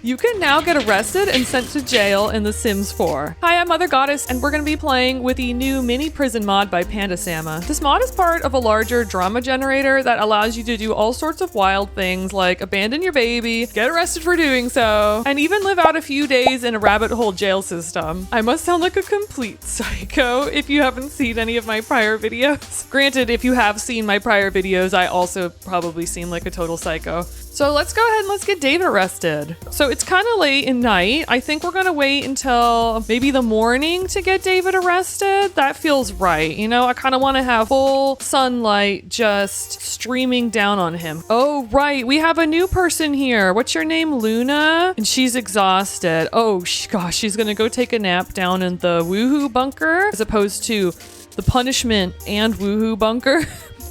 You can now get arrested and sent to jail in The Sims 4. Hi, I'm Mother Goddess, and we're going to be playing with the new mini prison mod by Pandasama. This mod is part of a larger drama generator that allows you to do all sorts of wild things like abandon your baby, get arrested for doing so, and even live out a few days in a rabbit hole jail system. I must sound like a complete psycho if you haven't seen any of my prior videos. Granted, if you have seen my prior videos, I also probably seem like a total psycho. So let's go ahead and let's get David arrested. So it's kind of late in night. I think we're gonna wait until maybe the morning to get David arrested. That feels right. You know, I kind of want to have full sunlight just streaming down on him. Oh, right. We have a new person here. What's your name? Luna? And she's exhausted. Oh, gosh, she's gonna go take a nap down in the woohoo bunker as opposed to the punishment and woohoo bunker.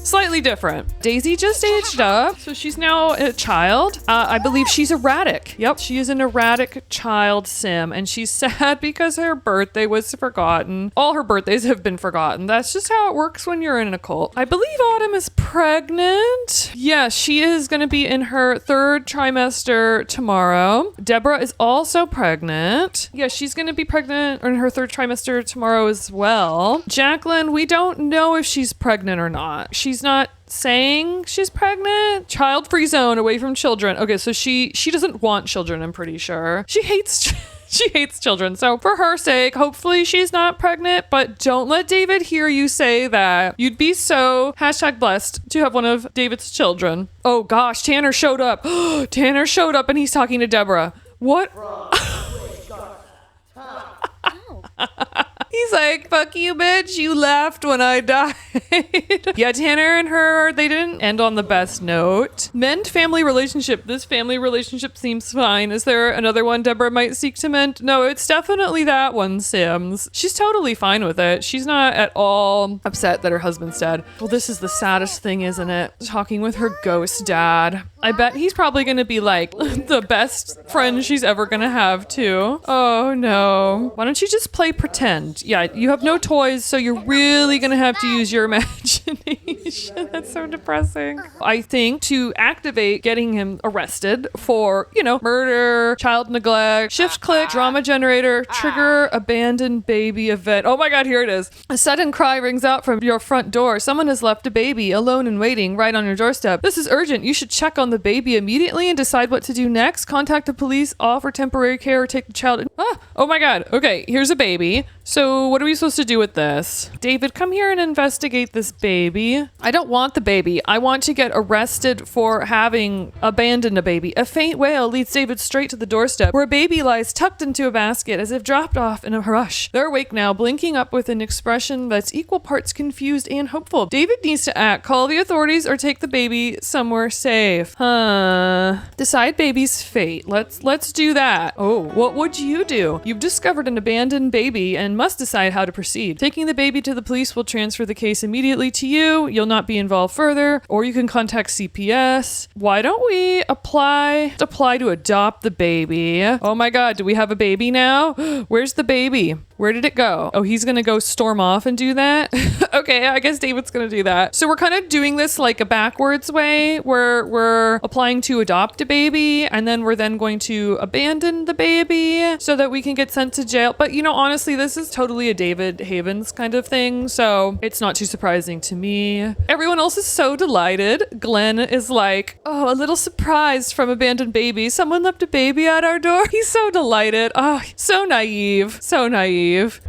Slightly different. Daisy just aged up, so she's now a child. I believe she's erratic. Yep, she is an erratic child sim, and she's sad because her birthday was forgotten. All her birthdays have been forgotten. That's just how it works when you're in a cult. I believe Autumn is pregnant. Yeah, she is going to be in her 3rd trimester tomorrow. Deborah is also pregnant. Yeah, she's going to be pregnant in her 3rd trimester tomorrow as well. Jacqueline, we don't know if she's pregnant or not. She's not saying she's pregnant. Child-free zone, away from children. Okay, so she doesn't want children, I'm pretty sure. She hates children. So for her sake, hopefully she's not pregnant, but don't let David hear you say that. You'd be so #blessed to have one of David's children. Oh gosh, Tanner showed up. Tanner showed up and he's talking to Deborah. What? He's like, fuck you, bitch. You laughed when I died. Yeah, Tanner and her, they didn't end on the best note. Mend family relationship. This family relationship seems fine. Is there another one Deborah might seek to mend? No, it's definitely that one, Sims. She's totally fine with it. She's not at all upset that her husband's dead. Well, this is the saddest thing, isn't it? Talking with her ghost dad. I bet he's probably going to be like the best friend she's ever going to have too. Oh no. Why don't you just play pretend? Yeah, you have no toys, so you're really going to have to use your imagination. That's so depressing. I think to activate getting him arrested for, you know, murder, child neglect, shift click, drama generator, trigger, abandoned baby event. Oh my God, here it is. A sudden cry rings out from your front door. Someone has left a baby alone and waiting right on your doorstep. This is urgent. You should check on the baby immediately and decide what to do next. Contact the police, offer temporary care, or take the child. Oh my God. Okay, here's a baby. So what are we supposed to do with this? David, come here and investigate this baby. I don't want the baby. I want to get arrested for having abandoned a baby. A faint wail leads David straight to the doorstep where a baby lies tucked into a basket as if dropped off in a rush. They're awake now, blinking up with an expression that's equal parts confused and hopeful. David needs to act, call the authorities, or take the baby somewhere safe. Decide baby's fate. Let's do that. Oh, what would you do? You've discovered an abandoned baby and must decide how to proceed. Taking the baby to the police will transfer the case immediately to you. You'll not be involved further, or you can contact CPS. Why don't we apply to adopt the baby? Oh my God, do we have a baby now? Where's the baby? Where did it go? Oh, he's gonna go storm off and do that? Okay, I guess David's gonna do that. So we're kind of doing this like a backwards way where we're applying to adopt a baby and then we're then going to abandon the baby so that we can get sent to jail. But you know, honestly, this is totally a David Havens kind of thing, so it's not too surprising to me. Everyone else is so delighted. Glenn is like, oh, a little surprise from abandoned baby. Someone left a baby at our door. He's so delighted. Oh, so naive. So naive.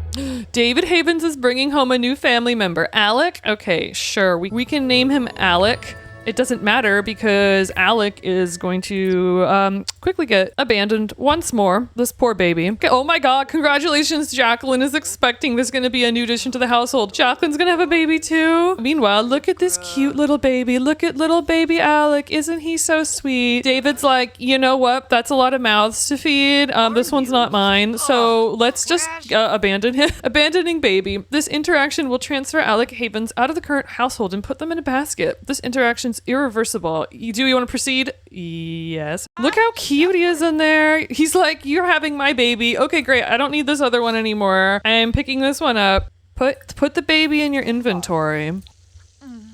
David Havens is bringing home a new family member. Alec? Okay, sure. We can name him Alec. It doesn't matter because Alec is going to quickly get abandoned once more. This poor baby. Okay, oh my God, congratulations. Jacqueline is expecting there's going to be a new addition to the household. Jacqueline's going to have a baby too. Meanwhile, look at this cute little baby. Look at little baby Alec. Isn't he so sweet? David's like, you know what? That's a lot of mouths to feed. This one's not mine. So let's just abandon him. Abandoning baby. This interaction will transfer Alec Havens out of the current household and put them in a basket. This interaction irreversible. Do you want to proceed? Yes. Look how cute he is in there. He's like, you're having my baby. Okay, great. I don't need this other one anymore. I'm picking this one up. Put the baby in your inventory.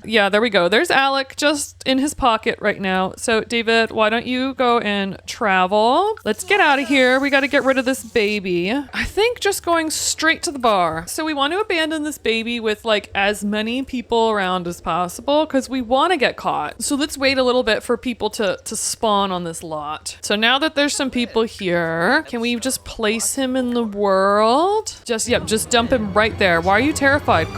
Yeah, there we go. There's Alec just in his pocket right now. So David, why don't you go and travel? Let's get out of here. We got to get rid of this baby. I think just going straight to the bar. So we want to abandon this baby with like as many people around as possible because we want to get caught. So let's wait a little bit for people to spawn on this lot. So now that there's some people here, can we just place him in the world? Just dump him right there. Why are you terrified?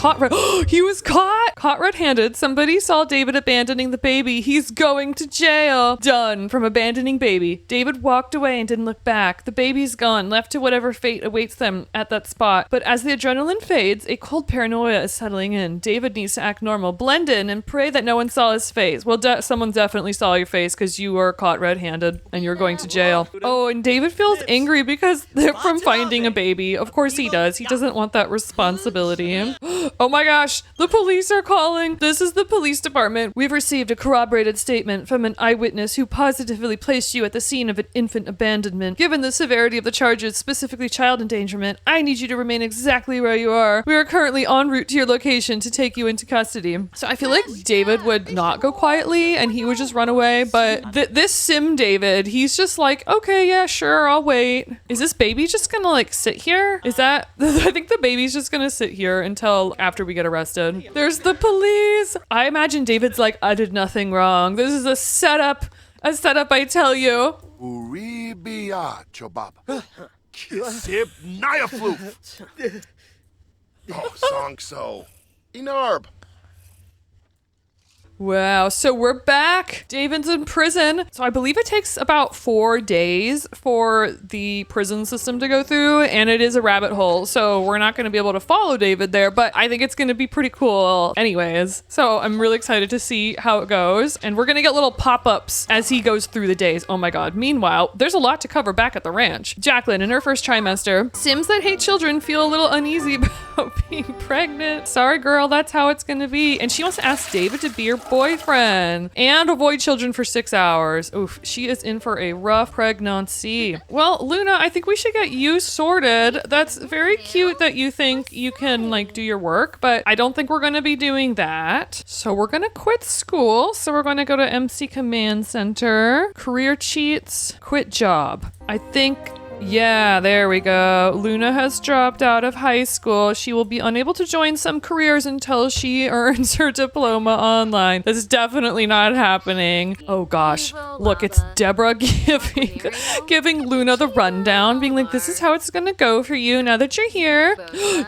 He was caught red-handed. Somebody saw David abandoning the baby. He's going to jail. Done from abandoning baby. David walked away and didn't look back. The baby's gone, left to whatever fate awaits them at that spot. But as the adrenaline fades, a cold paranoia is settling in. David needs to act normal, blend in, and pray that no one saw his face. Well, someone definitely saw your face because you were caught red-handed and you're going to jail. Oh, and David feels angry because they're from finding a baby. Of course he does. He doesn't want that responsibility. Oh my gosh, the police are calling. This is the police department. We've received a corroborated statement from an eyewitness who positively placed you at the scene of an infant abandonment. Given the severity of the charges, specifically child endangerment, I need you to remain exactly where you are. We are currently en route to your location to take you into custody. So I feel like David would not go quietly and he would just run away, but this sim David, he's just like, okay, yeah, sure, I'll wait. Is this baby just gonna like sit here? Is that, I think the baby's just gonna sit here until after we get arrested. There's the police. I imagine David's like, I did nothing wrong. This is a setup, I tell you. Uribia chobab. Kisib Nyaflu. Oh, song so. Inarb. Wow, so we're back. David's in prison. So I believe it takes about 4 days for the prison system to go through, and it is a rabbit hole. So we're not going to be able to follow David there, but I think it's going to be pretty cool anyways. So I'm really excited to see how it goes. And we're going to get little pop-ups as he goes through the days. Oh my God. Meanwhile, there's a lot to cover back at the ranch. Jacqueline, in her first trimester, Sims that hate children feel a little uneasy about being pregnant. Sorry, girl, that's how it's going to be. And she wants to ask David to be her boyfriend and avoid children for 6 hours. Oof, she is in for a rough pregnancy. Well, Luna, I think we should get you sorted. That's very cute that you think you can like do your work, but I don't think we're going to be doing that. So we're going to quit school. So we're going to go to MC Command Center, career cheats, quit job. I think Yeah, there we go. Luna has dropped out of high school. She will be unable to join some careers until she earns her diploma online. This is definitely not happening. Oh gosh. Look, it's Deborah giving Luna the rundown, being like, this is how it's gonna go for you now that you're here.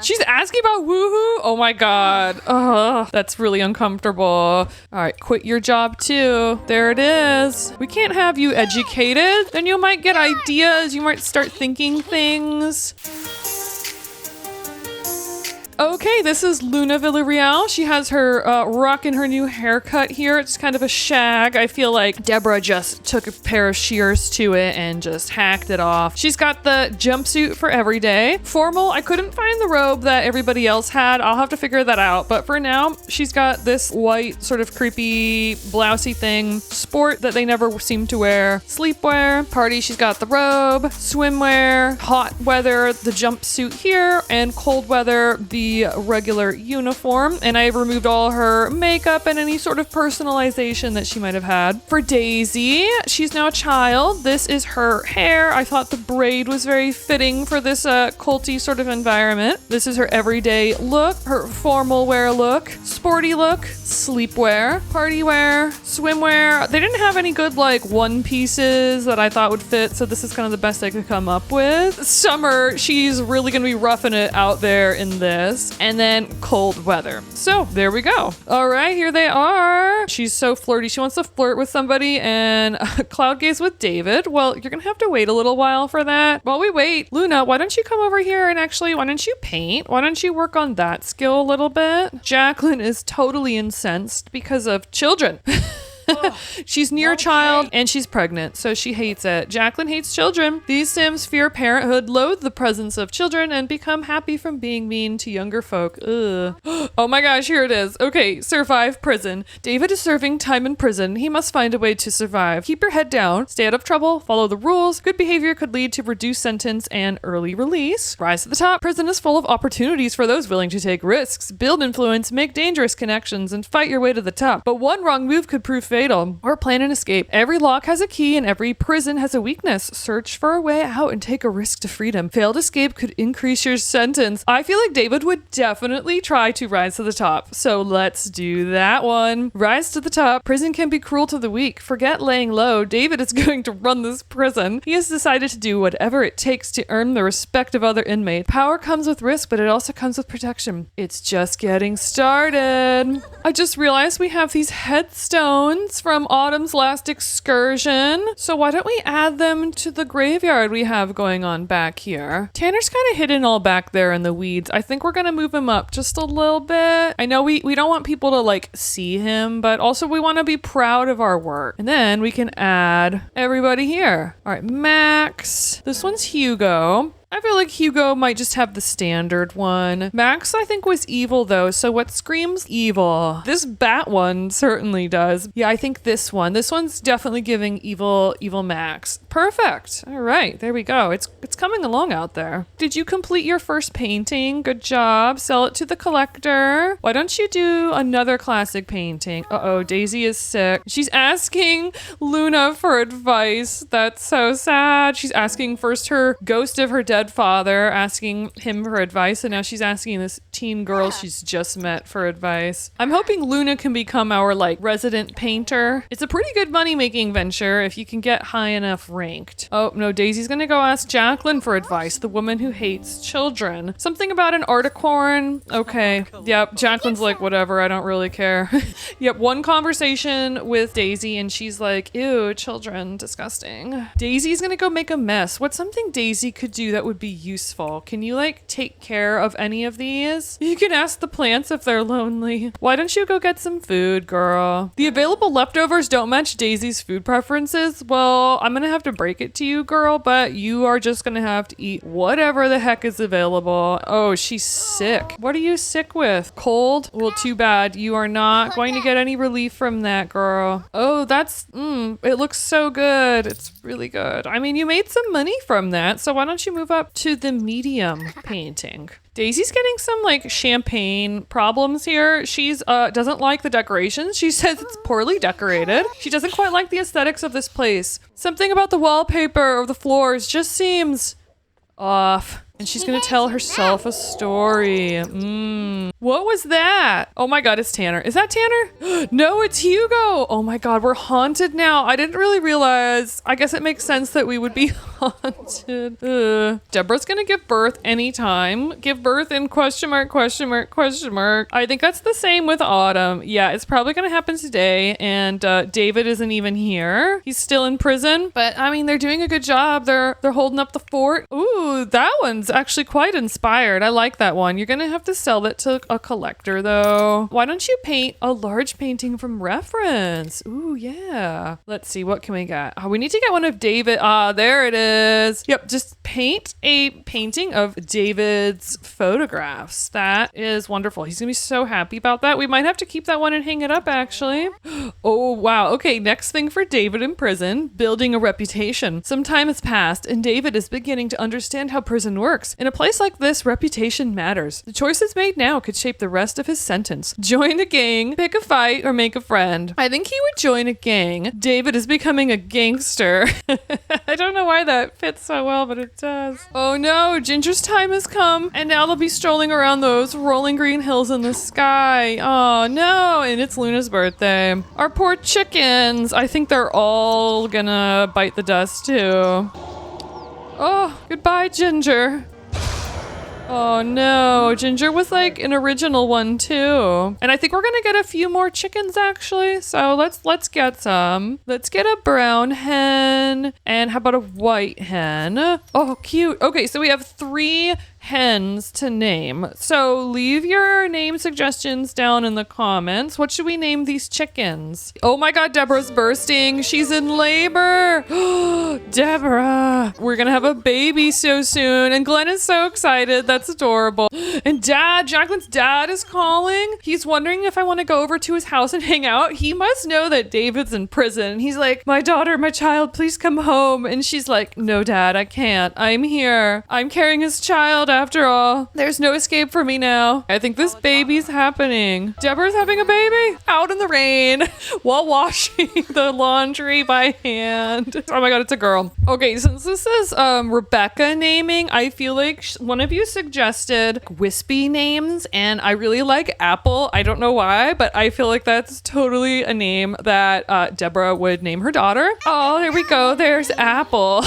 She's asking about woohoo. Oh my god. Oh, that's really uncomfortable. All right, quit your job too. There it is. We can't have you educated. Then you might get ideas. You might start thinking things. Okay, this is Luna Villarreal. She has her rocking her new haircut here. It's kind of a shag. I feel like Deborah just took a pair of shears to it and just hacked it off. She's got the jumpsuit for every day. Formal, I couldn't find the robe that everybody else had. I'll have to figure that out. But for now, she's got this white sort of creepy blousey thing. Sport that they never seem to wear. Sleepwear. Party, she's got the robe. Swimwear. Hot weather, the jumpsuit here. And cold weather, the regular uniform. And I removed all her makeup and any sort of personalization that she might have had. For Daisy, she's now a child. This is her hair. I thought the braid was very fitting for this culty sort of environment. This is her everyday look, her formal wear look, sporty look, sleepwear, party wear, swimwear. They didn't have any good like one pieces that I thought would fit, so this is kind of the best I could come up with. Summer, she's really gonna be roughing it out there in this. And then cold weather. So there we go. All right, here they are. She's so flirty. She wants to flirt with somebody and cloud gaze with David. Well, you're gonna have to wait a little while for that. While we wait, Luna, why don't you come over here and actually, why don't you paint? Why don't you work on that skill a little bit? Jacqueline is totally incensed because of children. She's near child and she's pregnant, so she hates it. Jacqueline hates children. These Sims fear parenthood, loathe the presence of children, and become happy from being mean to younger folk. Ugh. Oh my gosh, here it is. Okay, survive prison. David is serving time in prison. He must find a way to survive. Keep your head down, stay out of trouble, follow the rules. Good behavior could lead to reduced sentence and early release. Rise to the top. Prison is full of opportunities for those willing to take risks, build influence, make dangerous connections, and fight your way to the top. But one wrong move could prove fatal. Or plan an escape. Every lock has a key and every prison has a weakness. Search for a way out and take a risk to freedom. Failed escape could increase your sentence. I feel like David would definitely try to rise to the top. So let's do that one. Rise to the top. Prison can be cruel to the weak. Forget laying low. David is going to run this prison. He has decided to do whatever it takes to earn the respect of other inmates. Power comes with risk, but it also comes with protection. It's just getting started. I just realized we have these headstones from Autumn's last excursion. So why don't we add them to the graveyard we have going on back here? Tanner's kind of hidden all back there in the weeds. I think we're going to move him up just a little bit. I know we don't want people to like see him, but also we want to be proud of our work. And then we can add everybody here. All right, Max. This one's Hugo. I feel like Hugo might just have the standard one. Max, I think, was evil, though, so what screams evil? This bat one certainly does. Yeah, I think this one. This one's definitely giving evil Max. Perfect. All right, there we go. It's coming along out there. Did you complete your first painting? Good job. Sell it to the collector. Why don't you do another classic painting? Uh-oh, Daisy is sick. She's asking Luna for advice. That's so sad. She's asking first her ghost of her dead father, asking him for advice, and now she's asking this teen girl she's just met for advice. I'm hoping Luna can become our like resident painter. It's a pretty good money-making venture if you can get high enough ranked. Oh no, Daisy's gonna go ask Jacqueline for advice, the woman who hates children. Something about an articorn. Okay, yep, Jacqueline's like, whatever, I don't really care. Yep, one conversation with Daisy and she's like, ew, children, disgusting. Daisy's gonna go make a mess. What's something Daisy could do that would be useful? Can you like take care of any of these? You can ask the plants if they're lonely. Why don't you go get some food, girl? The available leftovers don't match Daisy's food preferences. Well, I'm gonna have to break it to you, girl, but you are just gonna have to eat whatever the heck is available. Oh, she's sick. What are you sick with? Cold? Well, too bad. You are not going to get any relief from that, girl. Oh, that's, it looks so good. It's really good. I mean, you made some money from that, so why don't you move up to the medium painting? Daisy's getting some like champagne problems here. She's doesn't like the decorations. She says it's poorly decorated. She doesn't quite like the aesthetics of this place. Something about the wallpaper or the floors just seems off. And she's gonna tell herself a story. What was that? Oh my god, it's Tanner. Is that Tanner? No, it's Hugo. Oh my god, we're haunted now. I didn't really realize. I guess it makes sense that we would be haunted. Deborah's gonna give birth anytime. Give birth in question mark, question mark, question mark. I think that's the same with Autumn. Yeah, it's probably gonna happen today. And David isn't even here. He's still in prison. But I mean, they're doing a good job. They're holding up the fort. Ooh, that one's actually quite inspired. I like that one. You're gonna have to sell that to a collector though. Why don't you paint a large painting from reference? Ooh, yeah. Let's see, what can we get? Oh, we need to get one of David. Ah, there it is. Yep, just paint a painting of David's photographs. That is wonderful. He's gonna be so happy about that. We might have to keep that one and hang it up actually. Oh, wow. Okay, next thing for David in prison, building a reputation. Some time has passed and David is beginning to understand how prison works. In a place like this, reputation matters. The choices made now could shape the rest of his sentence. Join a gang, pick a fight, or make a friend. I think he would join a gang. David is becoming a gangster. I don't know why that fits so well, but it does. Oh no, Ginger's time has come, and now they'll be strolling around those rolling green hills in the sky. Oh no, and it's Luna's birthday. Our poor chickens. I think they're all gonna bite the dust too. Oh, goodbye, Ginger. Oh no, Ginger was like an original one too. And I think we're gonna get a few more chickens actually. So let's get some. Let's get a brown hen. And how about a white hen? Oh, cute. Okay, so we have 3 hens to name. So leave your name suggestions down in the comments. What should we name these chickens? Oh my God, Deborah's bursting. She's in labor. Deborah, we're gonna have a baby so soon. And Glenn is so excited. That's adorable. And Jacqueline's dad is calling. He's wondering if I want to go over to his house and hang out. He must know that David's in prison. He's like, my daughter, my child, please come home. And she's like, no, Dad, I can't. I'm here. I'm carrying his child after all. There's no escape for me now. I think this baby's happening. Deborah's having a baby out in the rain while washing the laundry by hand. Oh my God, it's a girl. Okay, since this is Rebecca naming, I feel like one of you suggested wispy names, and I really like Apple. I don't know why, but I feel like that's totally a name that Deborah would name her daughter. Oh, there we go. There's Apple.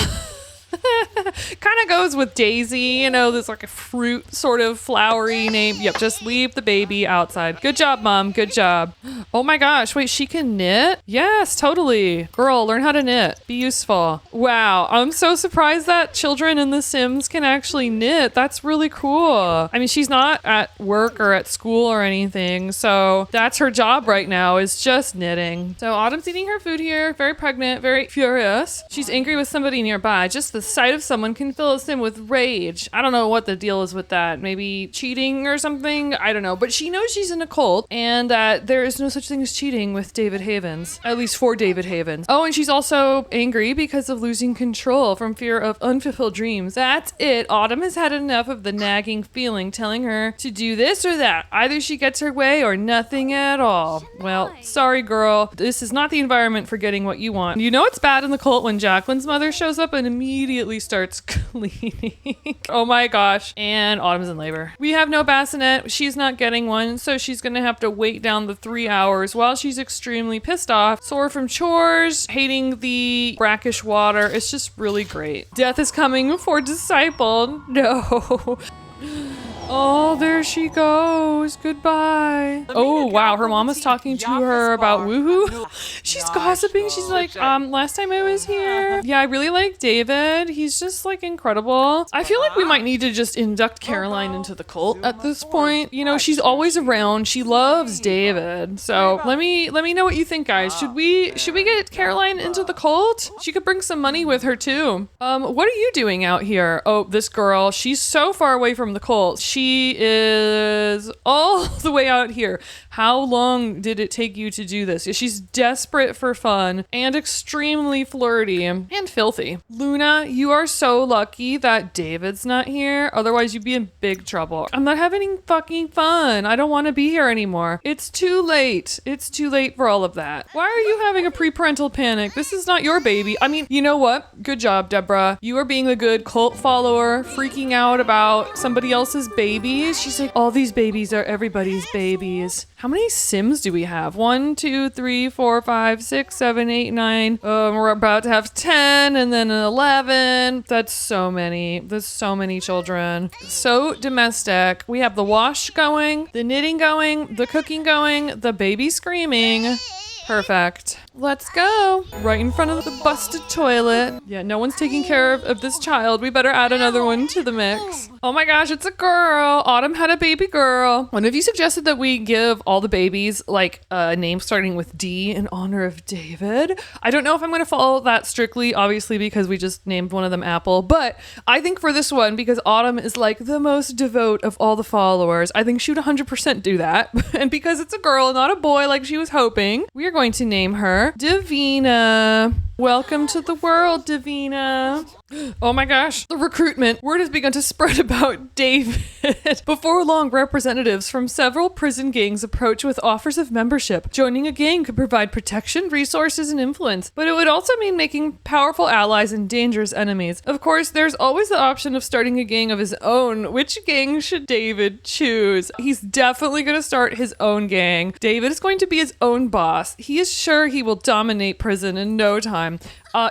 Kind of goes with Daisy, you know, there's like a fruit sort of flowery name. Yep, just leave the baby outside. Good job, Mom. Good job. Oh my gosh, wait, she can knit? Yes, totally. Girl, learn how to knit. Be useful. Wow, I'm so surprised that children in The Sims can actually knit. That's really cool. I mean, she's not at work or at school or anything, so that's her job right now, is just knitting. So Autumn's eating her food here, very pregnant, very furious. She's angry with somebody nearby. Just the sight of someone can fill us in with rage. I don't know what the deal is with that. Maybe cheating or something? I don't know. But she knows she's in a cult and that there is no such thing as cheating with David Havens. At least for David Havens. Oh, and she's also angry because of losing control from fear of unfulfilled dreams. That's it. Autumn has had enough of the nagging feeling telling her to do this or that. Either she gets her way or nothing at all. Well, sorry, girl. This is not the environment for getting what you want. You know it's bad in the cult when Jacqueline's mother shows up and immediately starts cleaning. Oh my gosh. And Autumn's in labor. We have no bassinet. She's not getting one, so she's gonna have to wait down the 3 hours while she's extremely pissed off, sore from chores, hating the brackish water. It's just really great. Death is coming for Disciple. No. Oh, there she goes. Goodbye. Oh, wow. Her mom is talking to her about woohoo. She's gossiping. She's like, last time I was here. Yeah, I really like David. He's just like incredible. I feel like we might need to just induct Caroline into the cult at this point. You know, she's always around. She loves David. So let me know what you think, guys. Should we get Caroline into the cult? She could bring some money with her too. What are you doing out here? Oh, this girl, she's so far away from the cult. She is all the way out here. How long did it take you to do this? She's desperate for fun and extremely flirty and filthy. Luna, you are so lucky that David's not here. Otherwise, you'd be in big trouble. I'm not having any fucking fun. I don't want to be here anymore. It's too late. It's too late for all of that. Why are you having a pre-parental panic? This is not your baby. I mean, you know what? Good job, Deborah. You are being a good cult follower, freaking out about somebody else's babies. She's like, all these babies are everybody's babies. How many Sims do we have? 1, 2, 3, 4, 5, 6, 7, 8, 9. We're about to have 10 and then 11. That's so many. There's so many children. So domestic. We have the wash going, the knitting going, the cooking going, the baby screaming. Perfect. Let's go. Right in front of the busted toilet. Yeah, no one's taking care of this child. We better add another one to the mix. Oh my gosh, it's a girl. Autumn had a baby girl. One of you suggested that we give all the babies like a name starting with D in honor of David. I don't know if I'm going to follow that strictly, obviously, because we just named one of them Apple. But I think for this one, because Autumn is like the most devout of all the followers, I think she would 100% do that. And because it's a girl and not a boy like she was hoping, we are going to name her Davina. Welcome to the world, Davina. Oh my gosh, the recruitment. Word has begun to spread about David. Before long, representatives from several prison gangs approach with offers of membership. Joining a gang could provide protection, resources, and influence, but it would also mean making powerful allies and dangerous enemies. Of course, there's always the option of starting a gang of his own. Which gang should David choose? He's definitely going to start his own gang. David is going to be his own boss. He is sure he will dominate prison in no time.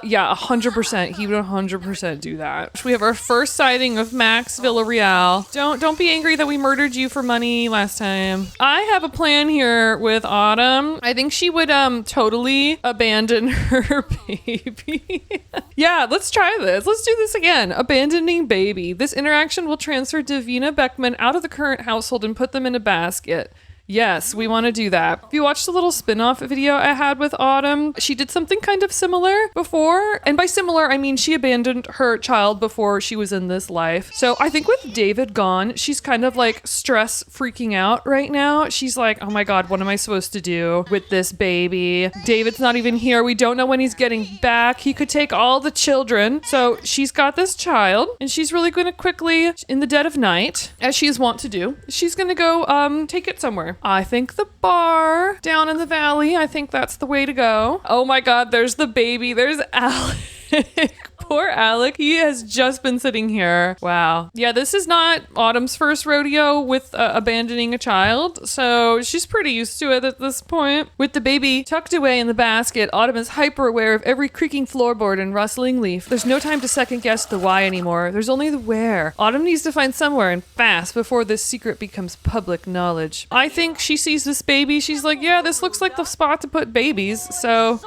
Yeah, 100%. He would 100% do that. We have our first sighting of Max Villarreal. Don't be angry that we murdered you for money last time. I have a plan here with Autumn. I think she would totally abandon her baby. Yeah, let's try this. Let's do this again. Abandoning baby. This interaction will transfer Davina Beckman out of the current household and put them in a basket. Yes, we want to do that. If you watched the little spin-off video I had with Autumn, she did something kind of similar before. And by similar, I mean she abandoned her child before she was in this life. So I think with David gone, she's kind of like stress freaking out right now. She's like, oh my God, what am I supposed to do with this baby? David's not even here. We don't know when he's getting back. He could take all the children. So she's got this child and she's really going to quickly, in the dead of night, as she is wont to do, she's going to go take it somewhere. I think the bar down in the valley. I think that's the way to go. Oh my God, there's the baby. There's Alec. Poor Alec. He has just been sitting here. Wow. Yeah, this is not Autumn's first rodeo with abandoning a child, so she's pretty used to it at this point. With the baby tucked away in the basket, Autumn is hyper aware of every creaking floorboard and rustling leaf. There's no time to second guess the why anymore. There's only the where. Autumn needs to find somewhere and fast before this secret becomes public knowledge. I think she sees this baby. She's like, yeah, this looks like the spot to put babies, so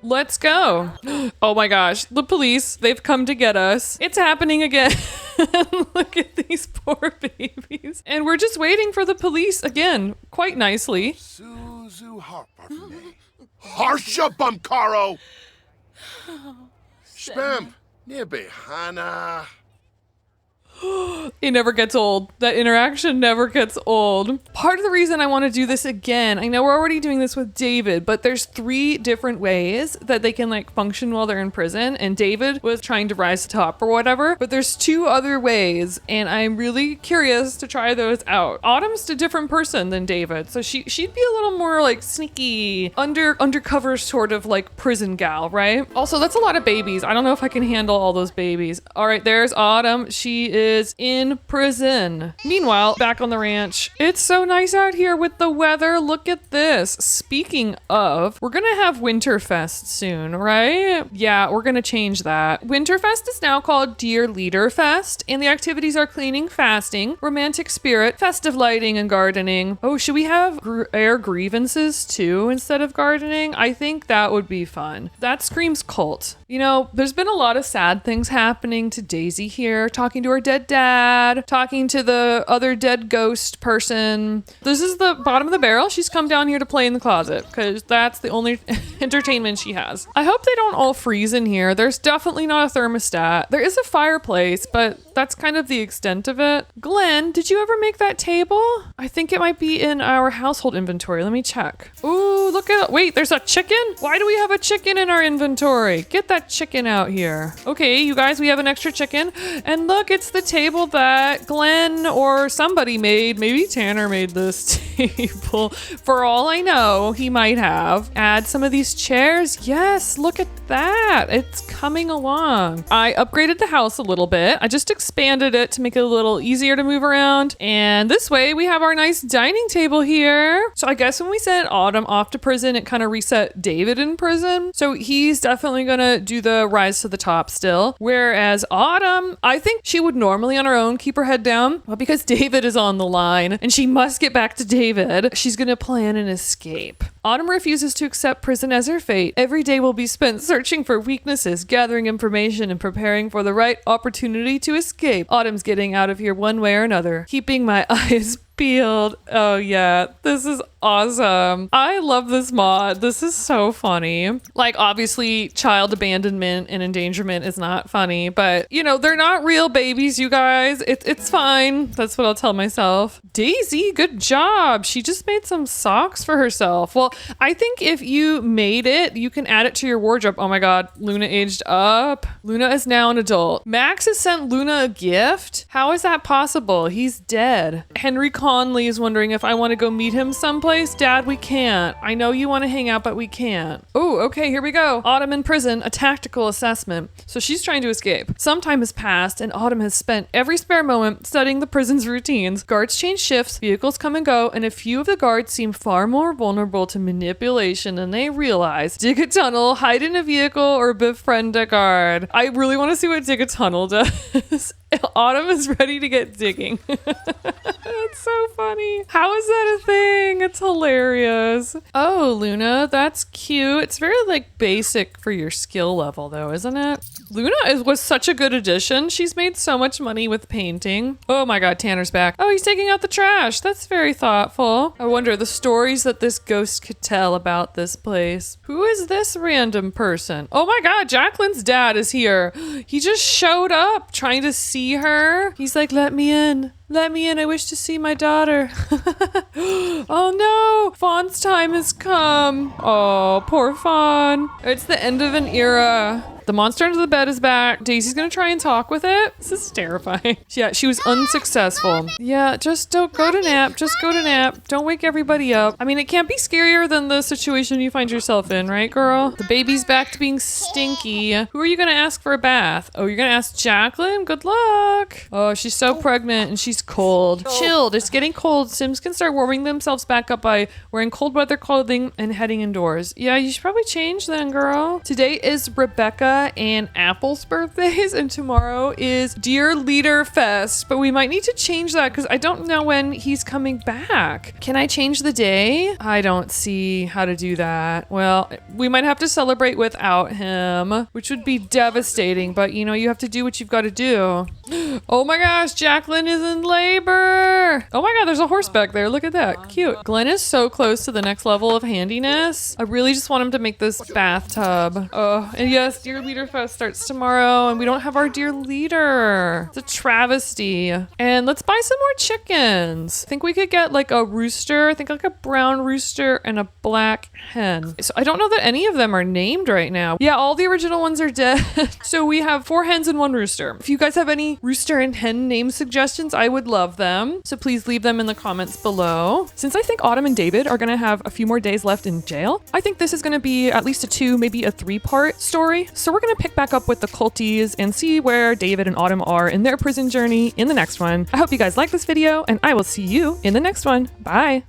let's go. Oh my gosh, the police, they've come to get us. It's happening again. Look at these poor babies. And we're just waiting for the police again, quite nicely. Suzu Harparne. Harsha Bumkaro. Spam. Nibehana. It never gets old. That interaction never gets old. Part of the reason I want to do this again, I know we're already doing this with David, but there's 3 different ways that they can like function while they're in prison. And David was trying to rise to top or whatever, but there's 2 other ways. And I'm really curious to try those out. Autumn's a different person than David. So she'd be a little more like sneaky, undercover sort of like prison gal, right? Also, that's a lot of babies. I don't know if I can handle all those babies. All right, there's Autumn. She is in prison. Meanwhile, back on the ranch, it's so nice out here with the weather. Look at this. Speaking of, we're gonna have Winterfest soon, right? Yeah, we're gonna change that. Winterfest is now called Dear Leader Fest, and the activities are cleaning, fasting, romantic spirit, festive lighting, and gardening. Oh, should we have air grievances too instead of gardening? I think that would be fun. That screams cult. You know, there's been a lot of sad things happening to Daisy here, talking to her dead dad, talking to the other dead ghost person. This is the bottom of the barrel. She's come down here to play in the closet because that's the only entertainment she has. I hope they don't all freeze in here. There's definitely not a thermostat. There is a fireplace, but that's kind of the extent of it. Glenn, did you ever make that table? I think it might be in our household inventory. Let me check. Ooh, look at, wait, there's a chicken? Why do we have a chicken in our inventory? Get that chicken out here. Okay, you guys, we have an extra chicken. And look, it's the table that Glenn or somebody made. Maybe Tanner made this table. For all I know, he might have. Add some of these chairs. Yes, look at that. It's coming along. I upgraded the house a little bit. I just expanded it to make it a little easier to move around. And this way we have our nice dining table here. So I guess when we sent Autumn off to prison, it kind of reset David in prison. So he's definitely gonna do the rise to the top still. Whereas Autumn, I think she would normally on her own keep her head down. Well, because David is on the line and she must get back to David, she's gonna plan an escape. Autumn refuses to accept prison as her fate. Every day will be spent searching for weaknesses, gathering information, and preparing for the right opportunity to escape. Autumn's getting out of here one way or another. Keeping my eyes peeled. Oh yeah, this is awesome. I love this mod. This is so funny. Like, obviously child abandonment and endangerment is not funny, but you know, they're not real babies, you guys. It's fine. That's what I'll tell myself. Daisy, good job. She just made some socks for herself. Well, I think if you made it, you can add it to your wardrobe. Oh my God, Luna aged up. Luna is now an adult. Max has sent Luna a gift. How is that possible? He's dead. Henry Conley is wondering if I want to go meet him someplace. place? Dad, we can't. I know you want to hang out, but we can't. Oh, okay, here we go. Autumn in prison, a tactical assessment. So she's trying to escape. Some time has passed, and Autumn has spent every spare moment studying the prison's routines. Guards change shifts, vehicles come and go, and a few of the guards seem far more vulnerable to manipulation than they realize. Dig a tunnel, hide in a vehicle, or befriend a guard. I really want to see what dig a tunnel does. Autumn is ready to get digging. That's so funny. How is that a thing? It's hilarious. Oh, Luna, that's cute. It's very like basic for your skill level though, isn't it? Luna was such a good addition. She's made so much money with painting. Oh my God, Tanner's back. Oh, he's taking out the trash. That's very thoughtful. I wonder the stories that this ghost could tell about this place. Who is this random person? Oh my God, Jacqueline's dad is here. He just showed up trying to see her. He's like, let me in. Let me in. I wish to see my daughter. Oh no. Fawn's time has come. Oh, poor Fawn. It's the end of an era. The monster under the bed is back. Daisy's gonna try and talk with it. This is terrifying. Yeah, she was unsuccessful. Yeah, just don't go to nap. Just go to nap. Don't wake everybody up. I mean, it can't be scarier than the situation you find yourself in, right, girl? The baby's back to being stinky. Who are you gonna ask for a bath? Oh, you're gonna ask Jacqueline? Good luck. Oh, she's so pregnant and she's cold. Chilled. It's getting cold. Sims can start warming themselves back up by wearing cold weather clothing and heading indoors. Yeah, you should probably change then, girl. Today is Rebecca and Apple's birthdays, and tomorrow is Dear Leader Fest, but we might need to change that because I don't know when he's coming back. Can I change the day? I don't see how to do that. Well, we might have to celebrate without him, which would be devastating, but you know, you have to do what you've got to do. Oh my gosh, Jacqueline is in labor. Oh my God, there's a horse back there. Look at that. Cute. Glenn is so close to the next level of handiness. I really just want him to make this bathtub. Oh, and yes, Dear Leader Fest starts tomorrow, and we don't have our dear leader. It's a travesty. And let's buy some more chickens. I think we could get like a rooster. I think like a brown rooster and a black hen. So I don't know that any of them are named right now. Yeah, all the original ones are dead. So we have 4 hens and 1 rooster. If you guys have any rooster and hen name suggestions, I would love them. So please leave them in the comments below. Since I think Autumn and David are gonna have a few more days left in jail, I think this is gonna be at least a 2, maybe a 3-part story. So we're gonna pick back up with the culties and see where David and Autumn are in their prison journey in the next one. I hope you guys like this video, and I will see you in the next one. Bye.